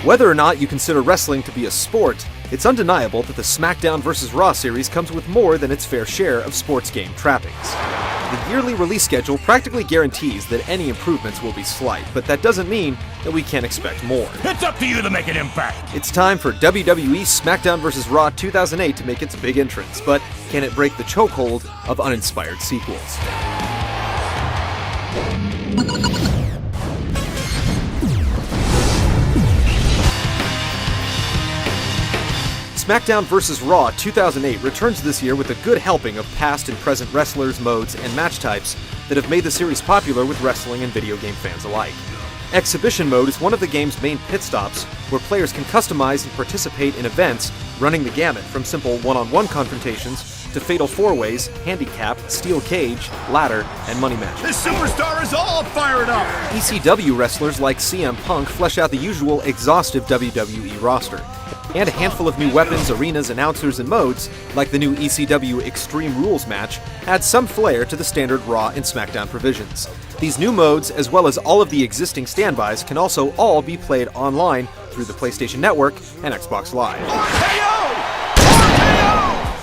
Whether or not you consider wrestling to be a sport, it's undeniable that the SmackDown vs. Raw series comes with more than its fair share of sports game trappings. The yearly release schedule practically guarantees that any improvements will be slight, but that doesn't mean that we can't expect more. It's up to you to make an impact! It's time for WWE SmackDown vs. Raw 2008 to make its big entrance, but can it break the chokehold of uninspired sequels? SmackDown vs. Raw 2008 returns this year with a good helping of past and present wrestlers, modes, and match types that have made the series popular with wrestling and video game fans alike. Exhibition mode is one of the game's main pit stops, where players can customize and participate in events running the gamut from simple one-on-one confrontations to fatal four-ways, handicap, steel cage, ladder, and money matches. This superstar is all fired up! ECW wrestlers like CM Punk flesh out the usual exhaustive WWE roster, and a handful of new weapons, arenas, announcers, and modes, like the new ECW Extreme Rules match, add some flair to the standard Raw and SmackDown provisions. These new modes, as well as all of the existing standbys, can also all be played online through the PlayStation Network and Xbox Live.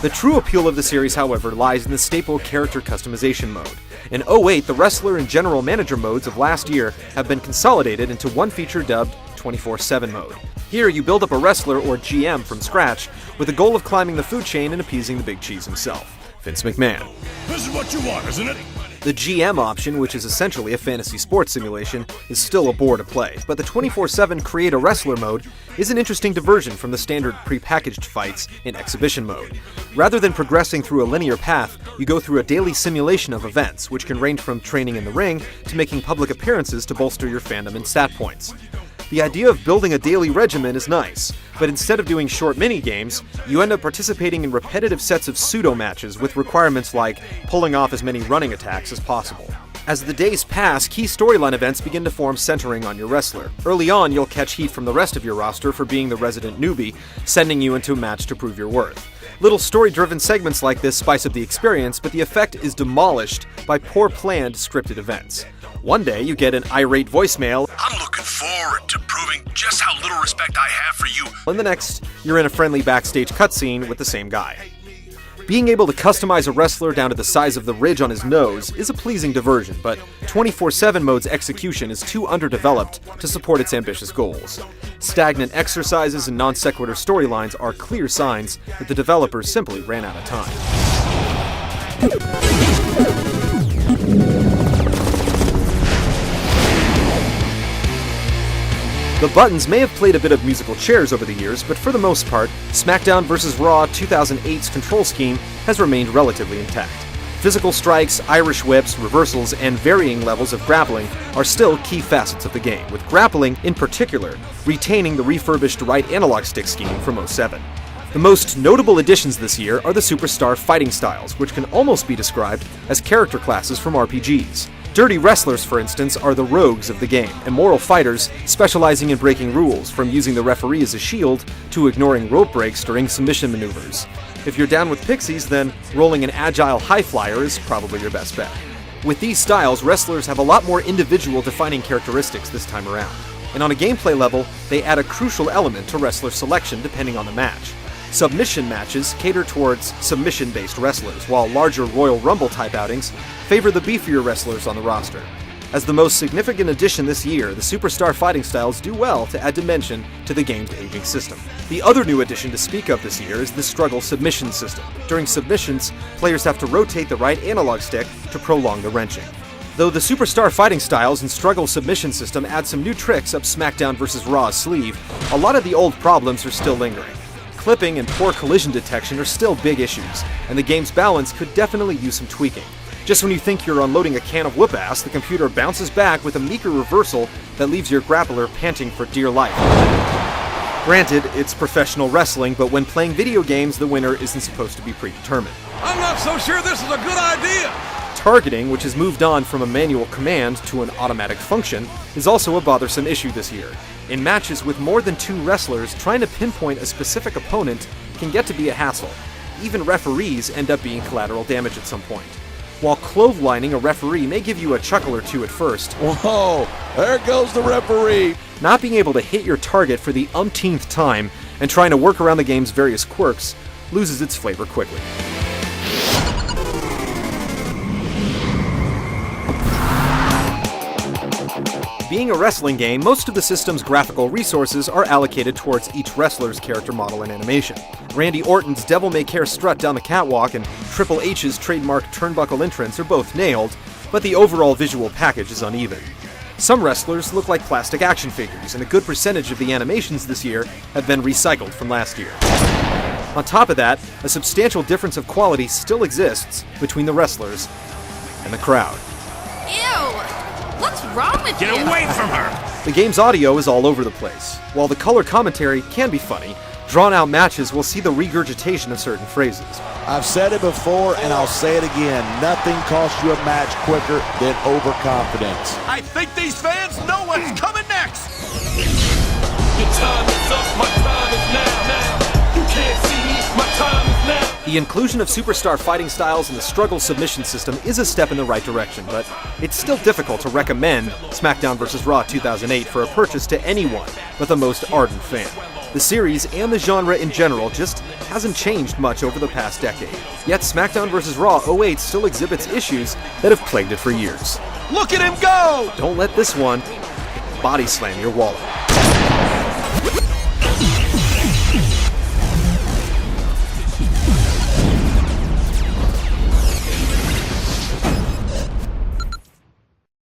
The true appeal of the series, however, lies in the staple character customization mode. In 2008, the wrestler and general manager modes of last year have been consolidated into one feature dubbed 24/7 mode. Here, you build up a wrestler or GM from scratch with the goal of climbing the food chain and appeasing the big cheese himself, Vince McMahon. This is what you want, isn't it? The GM option, which is essentially a fantasy sports simulation, is still a bore to play, but the 24/7 Create a Wrestler mode is an interesting diversion from the standard pre-packaged fights in Exhibition mode. Rather than progressing through a linear path, you go through a daily simulation of events, which can range from training in the ring to making public appearances to bolster your fandom and stat points. The idea of building a daily regimen is nice, but instead of doing short mini-games, you end up participating in repetitive sets of pseudo-matches with requirements like pulling off as many running attacks as possible. As the days pass, key storyline events begin to form centering on your wrestler. Early on, you'll catch heat from the rest of your roster for being the resident newbie, sending you into a match to prove your worth. Little story-driven segments like this spice up the experience, but the effect is demolished by poor-planned scripted events. One day, you get an irate voicemail, I'm looking forward to proving just how little respect I have for you. and the next, you're in a friendly backstage cutscene with the same guy. Being able to customize a wrestler down to the size of the ridge on his nose is a pleasing diversion, but 24/7 mode's execution is too underdeveloped to support its ambitious goals. Stagnant exercises and non-sequitur storylines are clear signs that the developers simply ran out of time. The buttons may have played a bit of musical chairs over the years, but for the most part, SmackDown vs. Raw 2008's control scheme has remained relatively intact. Physical strikes, Irish whips, reversals, and varying levels of grappling are still key facets of the game, with grappling, in particular, retaining the refurbished right analog stick scheme from 2007. The most notable additions this year are the superstar fighting styles, which can almost be described as character classes from RPGs. Dirty wrestlers, for instance, are the rogues of the game, immoral fighters specializing in breaking rules, from using the referee as a shield to ignoring rope breaks during submission maneuvers. If you're down with pixies, then rolling an agile high flyer is probably your best bet. With these styles, wrestlers have a lot more individual defining characteristics this time around. And on a gameplay level, they add a crucial element to wrestler selection depending on the match. Submission matches cater towards submission-based wrestlers, while larger Royal Rumble-type outings favor the beefier wrestlers on the roster. As the most significant addition this year, the superstar fighting styles do well to add dimension to the game's aging system. The other new addition to speak of this year is the struggle submission system. During submissions, players have to rotate the right analog stick to prolong the wrenching. Though the superstar fighting styles and struggle submission system add some new tricks up SmackDown vs. Raw's sleeve, a lot of the old problems are still lingering. Clipping and poor collision detection are still big issues, and the game's balance could definitely use some tweaking. Just when you think you're unloading a can of whoop-ass, the computer bounces back with a meager reversal that leaves your grappler panting for dear life. Granted, it's professional wrestling, but when playing video games, the winner isn't supposed to be predetermined. I'm not so sure this is a good idea! Targeting, which has moved on from a manual command to an automatic function, is also a bothersome issue this year. In matches with more than two wrestlers, trying to pinpoint a specific opponent can get to be a hassle. Even referees end up being collateral damage at some point. While clotheslining a referee may give you a chuckle or two at first, Whoa, there goes the referee. not being able to hit your target for the umpteenth time and trying to work around the game's various quirks loses its flavor quickly. Being a wrestling game, most of the system's graphical resources are allocated towards each wrestler's character model and animation. Randy Orton's devil-may-care strut down the catwalk and Triple H's trademark turnbuckle entrance are both nailed, but the overall visual package is uneven. Some wrestlers look like plastic action figures, and a good percentage of the animations this year have been recycled from last year. On top of that, a substantial difference of quality still exists between the wrestlers and the crowd. Ew! What's wrong with you? Get away from her! The game's audio is all over the place. While the color commentary can be funny, drawn-out matches will see the regurgitation of certain phrases. I've said it before and I'll say it again. Nothing costs you a match quicker than overconfidence. I think these fans know what's coming next! Your time is up, my time is now. You can't see me, my time is now. The inclusion of superstar fighting styles in the struggle submission system is a step in the right direction, but it's still difficult to recommend SmackDown vs. Raw 2008 for a purchase to anyone but the most ardent fan. The series and the genre in general just hasn't changed much over the past decade. Yet SmackDown vs. Raw 08 still exhibits issues that have plagued it for years. Look at him go! Don't let this one body slam your wallet.